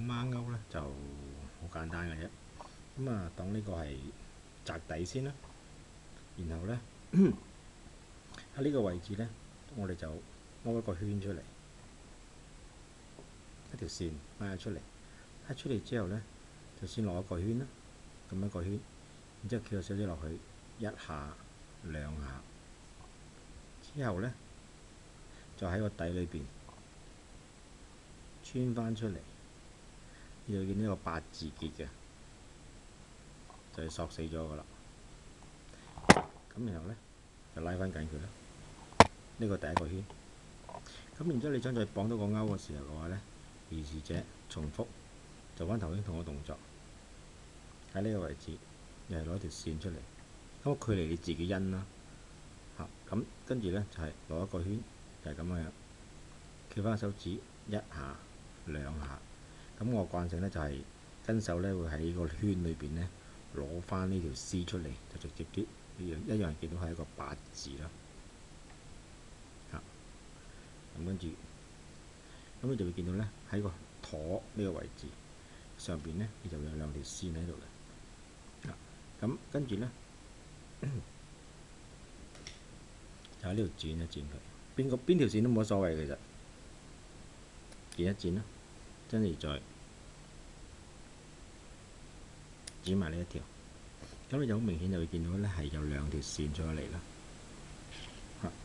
綁孖鉤咧就好簡單嘅啫。咁啊，當呢個係擲底先啦，然後咧喺呢個位置咧，我哋就勾一個圈出嚟，一條線拉咗出嚟，拉出嚟之後咧，就先落一個圈啦，咁一個圈，然之後翹少少落去，一下兩下，之後咧就喺個底裏邊穿翻出嚟，你就見呢個8字結嘅，就係索死咗噶啦。咁然後咧就拉翻緊佢啦，呢個第一個圈。咁然之後你想再綁到個鈎嘅時候嘅話咧，如是者重複做翻頭先同個動作，喺呢個位置又係攞條線出嚟，咁個距離你自己因啦嚇。咁跟住咧就係攞一個圈，就係咁樣樣，翹翻手指一下兩下。咁我慣性咧就係跟手咧會喺個圈裏邊咧攞翻呢條絲出嚟，就直接啲一樣見到係一個8字啦。咁跟住，咁你就會見到咧喺個舵呢個位置上邊咧，你就會有兩條線喺度嘅。咁跟住咧就喺呢度轉一轉佢，邊條線都冇乜所謂嘅，其實轉一轉啦，跟住再轉埋呢一條，咁你就好明顯就會見到咧係有兩條線出咗嚟啦。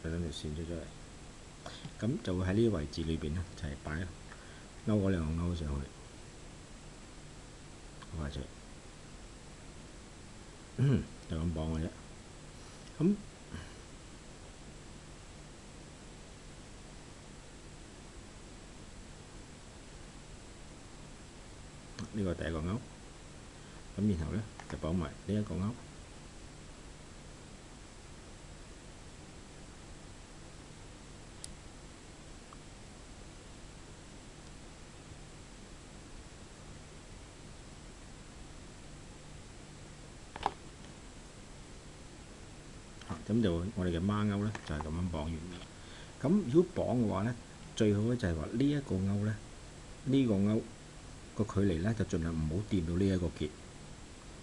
有兩條線出咗嚟。咁就會喺呢個位置裏邊咧，就係擺勾嗰兩個勾上去，或者就咁綁嘅啫。咁呢個第一個勾，咁然後咧就綁埋呢一個勾。咁就我哋嘅孖鉤咧就係咁樣綁完嘅。咁如果綁嘅話咧，最好咧就係話呢一個鉤咧，呢個鉤個距離咧就盡量唔好掂到呢一個結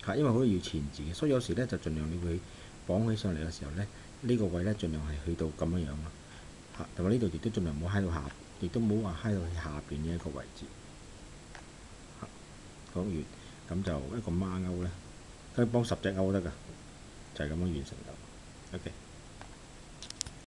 嚇，因為好要纏住嘅，所以有時咧就盡量你會綁起上嚟嘅時候咧，呢個位咧盡量係去到咁樣樣咯嚇，同埋呢度亦都盡量唔好揩到下，亦都唔好話揩到下邊呢一個位置嚇。講完咁就一個孖鉤咧，可以綁10隻鉤得㗎，就係咁樣完成咗。OK。